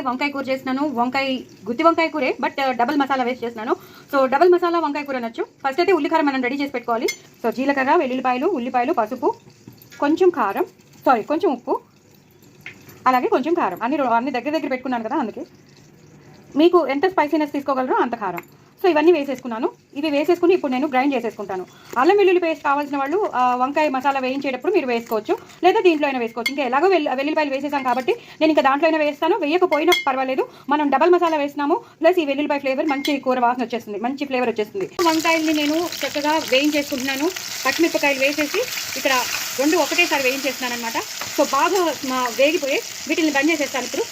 వంకాయ కూర చేస్తున్నాను. గుత్తి వంకాయ కూరే, బట్ డబుల్ మసాలా వేస్ట్ చేస్తున్నాను. సో డబుల్ మసాలా వంకాయ కూర అనొచ్చు. ఫస్ట్ అయితే ఉల్లికారం మనం రెడీ చేసి పెట్టుకోవాలి. సో జీలకర్ర, వెల్లుల్లిపాయలు, ఉల్లిపాయలు, పసుపు, కొంచెం కారం, కొంచెం ఉప్పు, అలాగే కొంచెం కారం అన్ని దగ్గర పెట్టుకున్నాను కదా, అందుకే మీకు ఎంత స్పైసీనెస్ తీసుకోగలరో అంత కారం. సో ఇవన్నీ వేసేసుకున్నాను. ఇవి వేసేసుకుని ఇప్పుడు నేను గ్రైండ్ చేసేసుకుంటాను. అల్లం వెల్లుల్లి పేస్ట్ కావాల్సిన వాళ్ళు వంకాయ మసాలా వేయించేటప్పుడు మీరు వేసుకోవచ్చు, లేదా దీంట్లో అయినా వేసుకోవచ్చు. ఇంకా ఎలాగో వెల్లుల్లిపాయలు వేసేసాం కాబట్టి నేను ఇంకా దాంట్లో అయినా వేస్తాను. వేయకపోయినా పర్వాలేదు, మనం డబల్ మసాలా వేసినాము, ప్లస్ ఈ వెల్లుల్లిపాయ ఫ్లేవర్ మంచి కూర వాసన వచ్చేస్తుంది, మంచి ఫ్లేవర్ వచ్చేస్తుంది. వంకాయల్ని నేను చక్కగా వేయించేసుకుంటున్నాను. పచ్చిమిరపకాయలు వేసేసి ఇక్కడ రెండు ఒకటేసారి వేయించేస్తున్నాను అనమాట. సో బాగా వేగిపోయి వీటిని బంద్ చేసేస్తాను.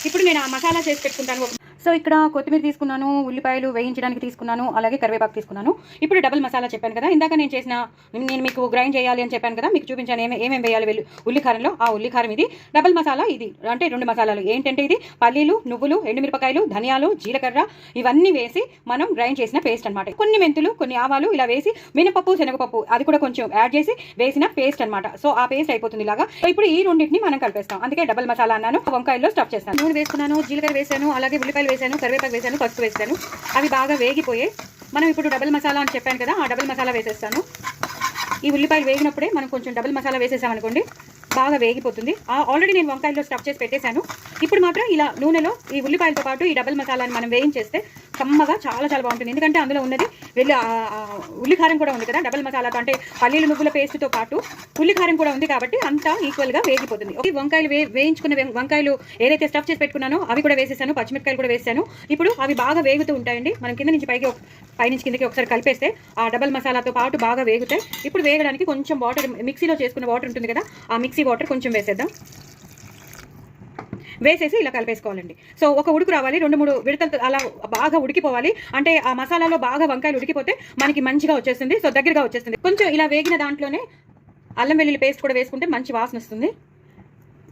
ఇప్పుడు నేను ఆ మసాలా చేసి పెట్టుకుంటాను. సో ఇక్కడ కొత్తిమీర తీసుకున్నాను, ఉల్లిపాయలు వేయించడానికి తీసుకున్నాను, అలాగే కరివేపాకు తీసుకున్నాను. ఇప్పుడు డబుల్ మసాలా చెప్పాను కదా, ఇందాక నేను మీకు గ్రైండ్ చేయాలి అని చెప్పాను కదా, మీకు చూపించాను ఏమేమి వేయాలి ఉల్లికారంలో. ఆ ఉల్లికారం ఇది. డబుల్ మసాలా ఇది అంటే రెండు మసాలాలు. ఏంటంటే ఇది పల్లీలు, నువ్వులు, ఎండుమిరపకాయలు, ధనియాలు, జీలకర్ర ఇవన్నీ వేసి మనం గ్రైండ్ చేసిన పేస్ట్ అనమాట. కొన్ని మెంతులు, కొన్ని ఆవాలు ఇలా వేసి మినపప్పు, శనగపప్పు అది కూడా కొంచెం యాడ్ చేసి వేసిన పేస్ట్ అనమాట. సో ఆ పేస్ట్ అయిపోతుంది ఇలాగా. ఇప్పుడు ఈ రెండింటిని మనం కలిపేస్తాం, అందుకే డబుల్ మసాలా అన్నాను. వంకాయల్లో స్టఫ్ చేస్తాను. నూనె వేసుకున్నాను, జీలకర్ర వేసాను, అలాగే ఉల్లిపాయలు వేసాను, కరివేపాకు వేసాను, పసుపు వేసాను. అవి బాగా వేగిపోయాయి. మనం ఇప్పుడు డబుల్ మసాలా అని చెప్పాను కదా, ఆ డబుల్ మసాలా వేసేస్తాను. ఈ ఉల్లిపాయలు వేగినప్పుడే మనం కొంచెం డబుల్ మసాలా వేసేసామనుకోండి, బాగా వేగిపోతుంది. ఆల్రెడీ నేను వంకాయల్లో స్టఫ్ చేసి పెట్టేశాను. ఇప్పుడు మాత్రం ఇలా నూనెలో ఈ ఉల్లిపాయలతో పాటు ఈ డబుల్ మసాలాని మనం వేయించేస్తే కమ్మగా చాలా చాలా బాగుంటుంది. ఎందుకంటే అందులో ఉన్నది ఉల్లికారం కూడా ఉంది కదా, డబుల్ మసాలాతో అంటే పల్లీలు నువ్వుల పేస్ట్తో పాటు ఉల్లికారం కూడా ఉంది కాబట్టి అంతా ఈక్వల్గా వేగిపోతుంది. ఈ వంకాయలు వేయించుకున్న వంకాయలు ఏదైతే స్టఫ్ చేసి పెట్టుకున్నానో అవి కూడా వేసేసాను, పచ్చిమిరపకాయలు కూడా వేసాను. ఇప్పుడు అవి బాగా వేగుతూ ఉంటాయండి. మనం కింద నుంచి పైనుంచి కిందకి ఒకసారి కలిపేస్తే ఆ డబుల్ మసాలాతో పాటు బాగా వేగుతాయి. ఇప్పుడు వేగడానికి కొంచెం వాటర్, మిక్సీలో చేసుకున్న వాటర్ ఉంటుంది కదా, ఆ మిక్సీ వాటర్ కొంచెం వేసేద్దాం. వేసేసి ఇలా కలిపేసుకోవాలండి. సో ఒక ఉడుకు రావాలి, 2-3 విడతలు అలా బాగా ఉడికిపోవాలి. అంటే ఆ మసాలాలో బాగా వంకాయలు ఉడికిపోతే మనకి మంచిగా వచ్చేస్తుంది. సో దగ్గరగా వచ్చేస్తుంది. కొంచెం ఇలా వేగిన దాంట్లోనే అల్లం వెల్లుల్లి పేస్ట్ కూడా వేసుకుంటే మంచి వాసన వస్తుంది.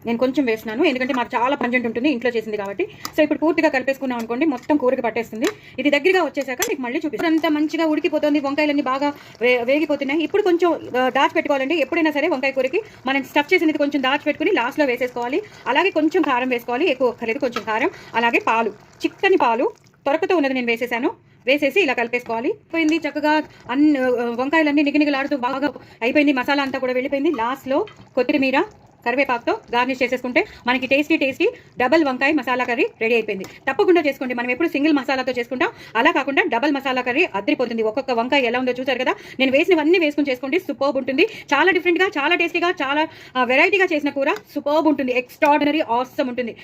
నేను కొంచెం వేసినాను, ఎందుకంటే మాకు చాలా పంజెంట్ ఉంటుంది ఇంట్లో చేసింది కాబట్టి. సో ఇప్పుడు పూర్తిగా కలిపేసుకున్నాం అనుకోండి, మొత్తం కూరకి పట్టేస్తుంది. ఇది దగ్గరగా వచ్చేసాక మీకు మళ్ళీ చూపిస్తాను. అంతా మంచిగా ఉడికిపోతుంది, వంకాయలన్నీ బాగా వేగిపోతున్నాయి. ఇప్పుడు కొంచెం దాచిపెట్టుకోవాలండి. ఎప్పుడైనా సరే వంకాయ కూరకి మనం స్టఫ్ చేసినది కొంచెం దాచిపెట్టుకుని లాస్ట్లో వేసేసుకోవాలి. అలాగే కొంచెం కారం వేసుకోవాలి, ఎక్కువ ఒక్కలేదు, కొంచెం కారం. అలాగే పాలు, చిక్కని పాలు తొరకతో ఉన్నది నేను వేసేసి ఇలా కలిపేసుకోవాలి. అయిపోయింది చక్కగా. వంకాయలన్నీ నిగనిగలాడుతూ బాగా అయిపోయింది. మసాలా అంతా కూడా వెళ్ళిపోయింది. లాస్ట్లో కొత్తిమీర, కరివేపాకుతో గార్నిష్ చేసేసుకుంటే మనకి టేస్టీ డబల్ వంకాయ మసాలా కర్రీ రెడీ అయిపోయింది. తప్పకుండా చేసుకోండి. మనం ఎప్పుడు సింగిల్ మసాలాతో చేసుకుంటాం, అలా కాకుండా డబల్ మసాలా కర్రీ అద్దరిపోతుంది. ఒక్కొక్క వంకాయ ఎలా ఉందో చూసారు కదా. నేను వేసినవన్నీ వేసుకుని చేసుకోండి, సూపర్బ్ ఉంటుంది. చాలా డిఫరెంట్గా, చాలా టేస్టీగా, చాలా వెరైటీగా చేసిన కూర సూపర్బ్ ఉంటుంది. ఎక్స్ట్రాడినరీ ఆసమ్ ఉంటుంది.